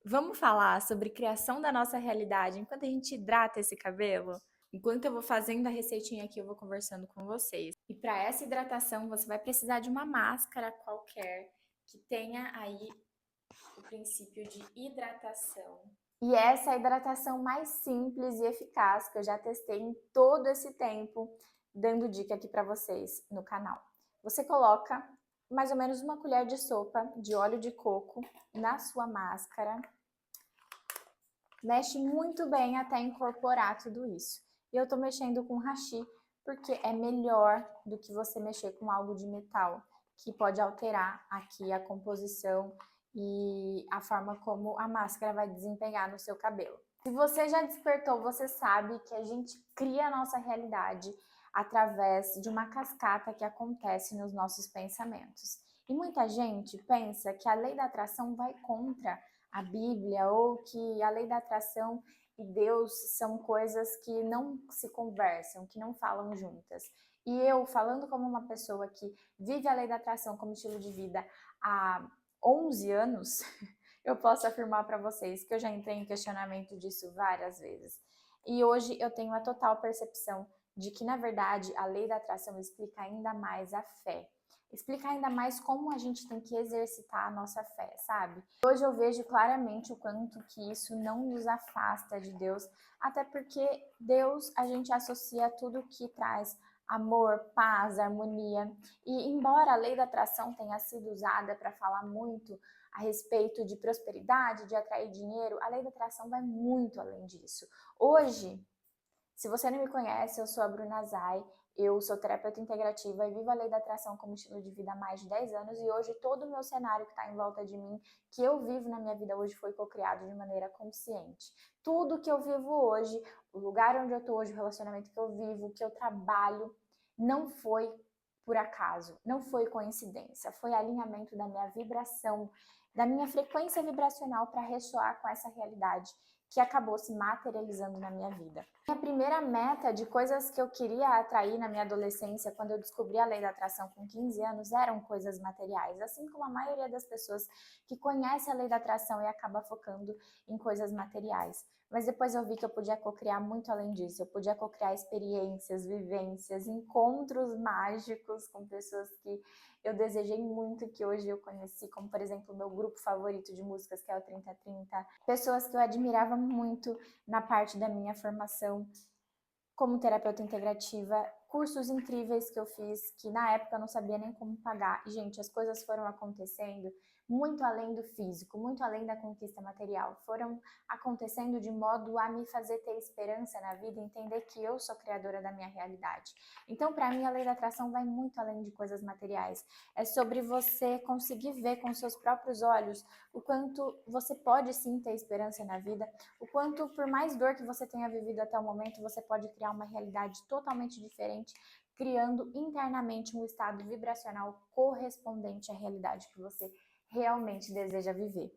Vamos falar sobre criação da nossa realidade enquanto a gente hidrata esse cabelo? Enquanto eu vou fazendo a receitinha aqui, eu vou conversando com vocês. E para essa hidratação, você vai precisar de uma máscara qualquer que tenha aí o princípio de hidratação. E essa é a hidratação mais simples e eficaz que eu já testei em todo esse tempo, dando dica aqui para vocês no canal. Você coloca mais ou menos uma colher de sopa de óleo de coco na sua máscara. Mexe muito bem até incorporar tudo isso. E eu tô mexendo com hashi porque é melhor do que você mexer com algo de metal, que pode alterar aqui a composição e a forma como a máscara vai desempenhar no seu cabelo. Se você já despertou, você sabe que a gente cria a nossa realidade através de uma cascata que acontece nos nossos pensamentos. E muita gente pensa que a lei da atração vai contra a Bíblia ou que a lei da atração e Deus são coisas que não se conversam, que não falam juntas. E eu, falando como uma pessoa que vive a lei da atração como estilo de vida há 11 anos, eu posso afirmar para vocês que eu já entrei em questionamento disso várias vezes. E hoje eu tenho a total percepção de que, na verdade, a lei da atração explica ainda mais a fé. Explica ainda mais como a gente tem que exercitar a nossa fé, sabe? Hoje eu vejo claramente o quanto que isso não nos afasta de Deus, até porque Deus a gente associa a tudo que traz amor, paz, harmonia. E embora a lei da atração tenha sido usada para falar muito a respeito de prosperidade, de atrair dinheiro, a lei da atração vai muito além disso. Hoje, se você não me conhece, eu sou a Bruna Zay, eu sou terapeuta integrativa e vivo a lei da atração como estilo de vida há mais de 10 anos e hoje todo o meu cenário que está em volta de mim, que eu vivo na minha vida hoje, foi cocriado de maneira consciente. Tudo que eu vivo hoje, o lugar onde eu estou hoje, o relacionamento que eu vivo, o que eu trabalho, não foi por acaso, não foi coincidência, foi alinhamento da minha vibração, da minha frequência vibracional para ressoar com essa realidade que acabou se materializando na minha vida. Minha primeira meta de coisas que eu queria atrair na minha adolescência, quando eu descobri a lei da atração com 15 anos, eram coisas materiais, assim como a maioria das pessoas que conhece a lei da atração e acaba focando em coisas materiais. Mas depois eu vi que eu podia cocriar muito além disso, eu podia cocriar experiências, vivências, encontros mágicos com pessoas que eu desejei muito, que hoje eu conheci, como por exemplo o meu grupo favorito de músicas, que é o 3030, pessoas que eu admirava muito na parte da minha formação como terapeuta integrativa, cursos incríveis que eu fiz, que na época eu não sabia nem como pagar. E, gente, as coisas foram acontecendo muito além do físico, muito além da conquista material. Foram acontecendo de modo a me fazer ter esperança na vida, entender que eu sou criadora da minha realidade. Então, para mim, a lei da atração vai muito além de coisas materiais. É sobre você conseguir ver com seus próprios olhos o quanto você pode sim ter esperança na vida, o quanto, por mais dor que você tenha vivido até o momento, você pode criar uma realidade totalmente diferente, criando internamente um estado vibracional correspondente à realidade que você realmente deseja viver.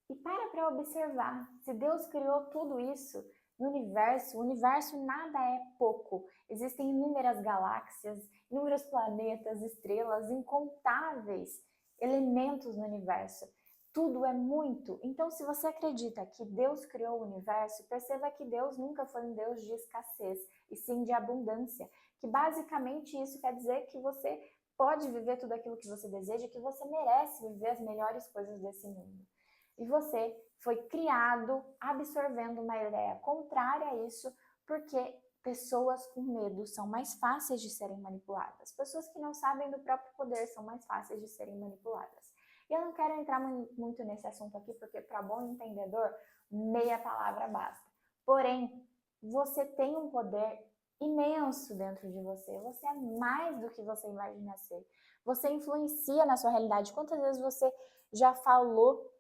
E para observar, se Deus criou tudo isso no universo, o universo nada é pouco. Existem inúmeras galáxias, inúmeros planetas, estrelas, incontáveis elementos no universo. Tudo é muito. Então, se você acredita que Deus criou o universo, perceba que Deus nunca foi um Deus de escassez, e sim de abundância. Que basicamente isso quer dizer que você pode viver tudo aquilo que você deseja, que você merece viver as melhores coisas desse mundo. E você foi criado absorvendo uma ideia contrária a isso, porque pessoas com medo são mais fáceis de serem manipuladas. Pessoas que não sabem do próprio poder são mais fáceis de serem manipuladas. E eu não quero entrar muito nesse assunto aqui, porque para bom entendedor, meia palavra basta. Porém, você tem um poder imenso dentro de você. Você é mais do que você imagina ser. Você influencia na sua realidade. Quantas vezes você já falou: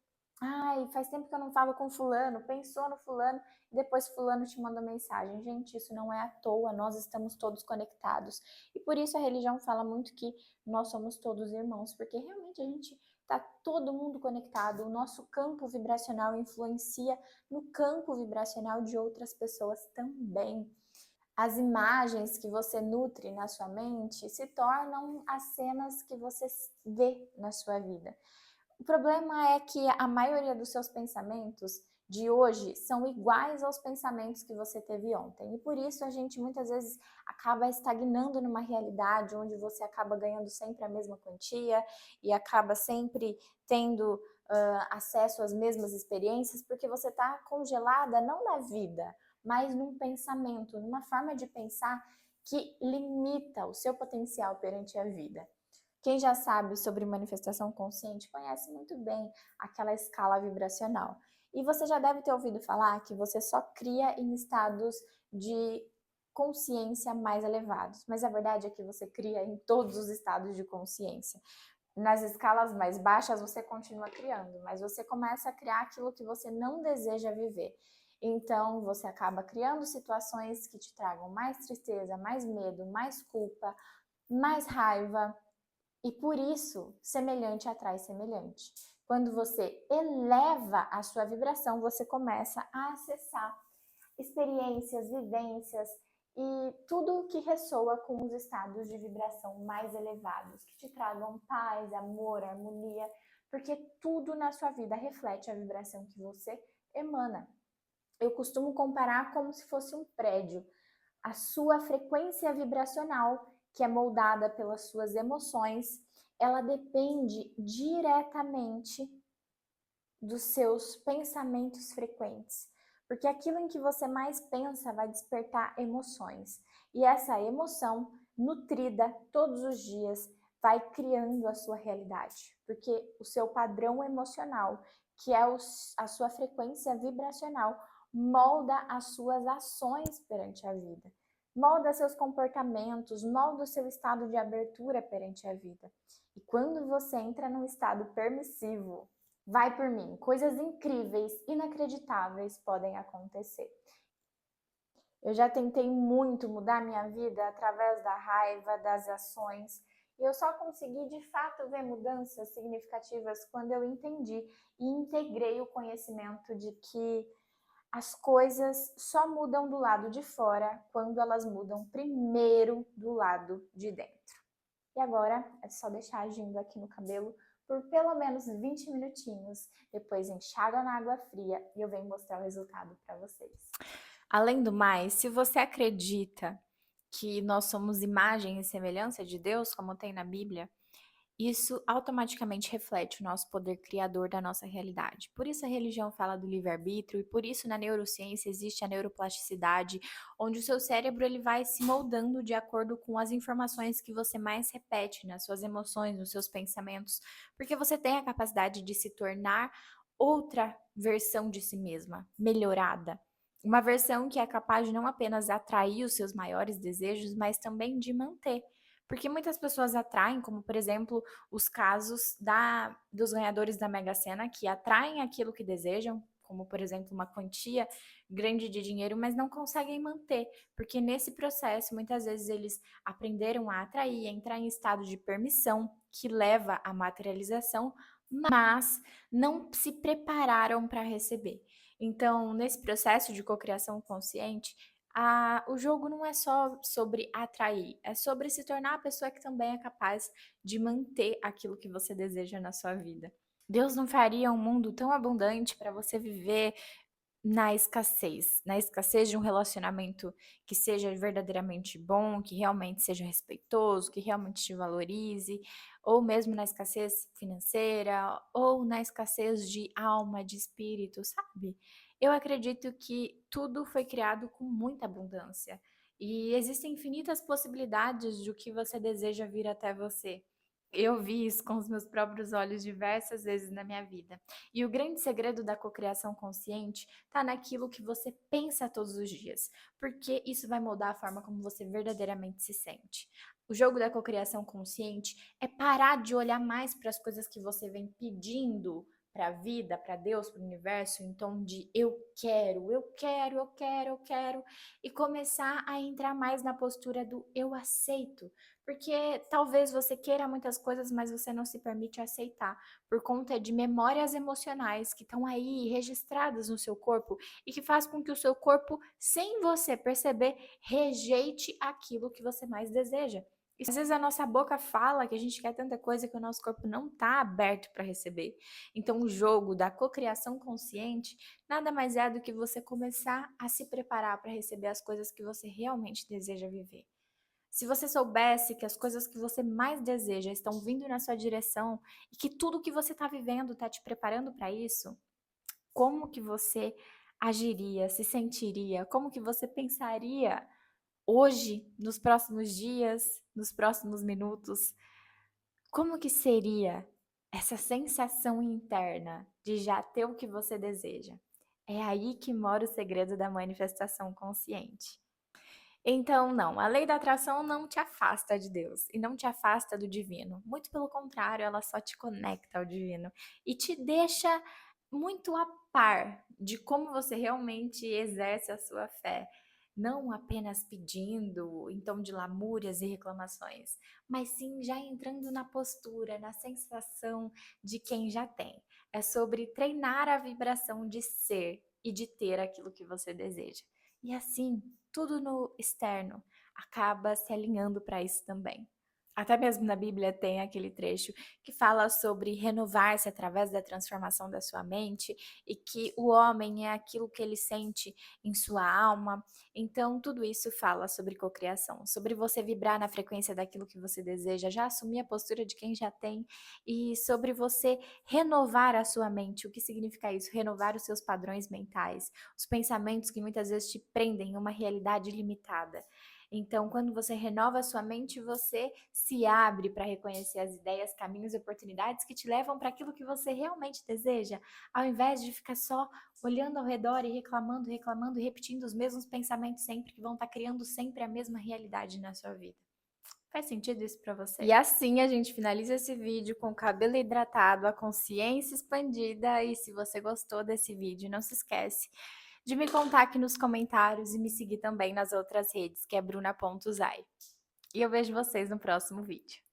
ai, faz tempo que eu não falo com fulano, pensou no fulano, e depois fulano te manda mensagem. Gente, isso não é à toa, nós estamos todos conectados. E por isso a religião fala muito que nós somos todos irmãos, porque realmente a gente está todo mundo conectado, o nosso campo vibracional influencia no campo vibracional de outras pessoas também. As imagens que você nutre na sua mente se tornam as cenas que você vê na sua vida. O problema é que a maioria dos seus pensamentos de hoje são iguais aos pensamentos que você teve ontem. E por isso a gente muitas vezes acaba estagnando numa realidade onde você acaba ganhando sempre a mesma quantia e acaba sempre tendo acesso às mesmas experiências, porque você está congelada não na vida, mas num pensamento, numa forma de pensar que limita o seu potencial perante a vida. Quem já sabe sobre manifestação consciente conhece muito bem aquela escala vibracional. E você já deve ter ouvido falar que você só cria em estados de consciência mais elevados. Mas a verdade é que você cria em todos os estados de consciência. Nas escalas mais baixas você continua criando, mas você começa a criar aquilo que você não deseja viver. Então você acaba criando situações que te tragam mais tristeza, mais medo, mais culpa, mais raiva, e por isso, semelhante atrai semelhante. Quando você eleva a sua vibração, você começa a acessar experiências, vivências e tudo que ressoa com os estados de vibração mais elevados, que te tragam paz, amor, harmonia, porque tudo na sua vida reflete a vibração que você emana. Eu costumo comparar como se fosse um prédio. A sua frequência vibracional, que é moldada pelas suas emoções, ela depende diretamente dos seus pensamentos frequentes. Porque aquilo em que você mais pensa vai despertar emoções. E essa emoção, nutrida todos os dias, vai criando a sua realidade. Porque o seu padrão emocional, que é a sua frequência vibracional, molda as suas ações perante a vida, molda seus comportamentos, molda o seu estado de abertura perante a vida. E quando você entra num estado permissivo, vai por mim, coisas incríveis, inacreditáveis podem acontecer. Eu já tentei muito mudar minha vida através da raiva, das ações, e eu só consegui de fato ver mudanças significativas quando eu entendi e integrei o conhecimento de que as coisas só mudam do lado de fora quando elas mudam primeiro do lado de dentro. E agora é só deixar agindo aqui no cabelo por pelo menos 20 minutinhos, depois enxaga na água fria e eu venho mostrar o resultado para vocês. Além do mais, se você acredita que nós somos imagem e semelhança de Deus, como tem na Bíblia, isso automaticamente reflete o nosso poder criador da nossa realidade. Por isso a religião fala do livre-arbítrio e por isso na neurociência existe a neuroplasticidade, onde o seu cérebro ele vai se moldando de acordo com as informações que você mais repete nas suas emoções, nos seus pensamentos, porque você tem a capacidade de se tornar outra versão de si mesma, melhorada. Uma versão que é capaz de não apenas atrair os seus maiores desejos, mas também de manter. Porque muitas pessoas atraem, como por exemplo, os casos dos ganhadores da Mega Sena, que atraem aquilo que desejam, como por exemplo uma quantia grande de dinheiro, mas não conseguem manter, porque nesse processo muitas vezes eles aprenderam a atrair, a entrar em estado de permissão, que leva à materialização, mas não se prepararam para receber. Então, nesse processo de cocriação consciente, o jogo não é só sobre atrair, é sobre se tornar a pessoa que também é capaz de manter aquilo que você deseja na sua vida. Deus não faria um mundo tão abundante para você viver na escassez de um relacionamento que seja verdadeiramente bom, que realmente seja respeitoso, que realmente te valorize, ou mesmo na escassez financeira, ou na escassez de alma, de espírito, sabe? Eu acredito que tudo foi criado com muita abundância e existem infinitas possibilidades do que você deseja vir até você. Eu vi isso com os meus próprios olhos diversas vezes na minha vida. E o grande segredo da cocriação consciente está naquilo que você pensa todos os dias, porque isso vai moldar a forma como você verdadeiramente se sente. O jogo da cocriação consciente é parar de olhar mais para as coisas que você vem pedindo para a vida, para Deus, para o universo, em tom de eu quero, eu quero, eu quero, eu quero, e começar a entrar mais na postura do eu aceito, porque talvez você queira muitas coisas, mas você não se permite aceitar por conta de memórias emocionais que estão aí registradas no seu corpo e que faz com que o seu corpo, sem você perceber, rejeite aquilo que você mais deseja. E às vezes a nossa boca fala que a gente quer tanta coisa que o nosso corpo não está aberto para receber. Então, o jogo da cocriação consciente nada mais é do que você começar a se preparar para receber as coisas que você realmente deseja viver. Se você soubesse que as coisas que você mais deseja estão vindo na sua direção e que tudo que você está vivendo está te preparando para isso, como que você agiria, se sentiria, como que você pensaria hoje, nos próximos dias, nos próximos minutos? Como que seria essa sensação interna de já ter o que você deseja? É aí que mora o segredo da manifestação consciente. Então, não, a lei da atração não te afasta de Deus e não te afasta do divino. Muito pelo contrário, ela só te conecta ao divino e te deixa muito a par de como você realmente exerce a sua fé. Não apenas pedindo em tom de lamúrias e reclamações, mas sim já entrando na postura, na sensação de quem já tem. É sobre treinar a vibração de ser e de ter aquilo que você deseja. E assim, tudo no externo acaba se alinhando para isso também. Até mesmo na Bíblia tem aquele trecho que fala sobre renovar-se através da transformação da sua mente e que o homem é aquilo que ele sente em sua alma. Então, tudo isso fala sobre cocriação, sobre você vibrar na frequência daquilo que você deseja, já assumir a postura de quem já tem e sobre você renovar a sua mente. O que significa isso? Renovar os seus padrões mentais, os pensamentos que muitas vezes te prendem em uma realidade limitada. Então, quando você renova a sua mente, você se abre para reconhecer as ideias, caminhos e oportunidades que te levam para aquilo que você realmente deseja, ao invés de ficar só olhando ao redor e reclamando, reclamando e repetindo os mesmos pensamentos sempre, que vão estar criando sempre a mesma realidade na sua vida. Faz sentido isso para você? E assim a gente finaliza esse vídeo com o cabelo hidratado, a consciência expandida. E se você gostou desse vídeo, não se esquece de me contar aqui nos comentários e me seguir também nas outras redes, que é bruna.zay. E eu vejo vocês no próximo vídeo.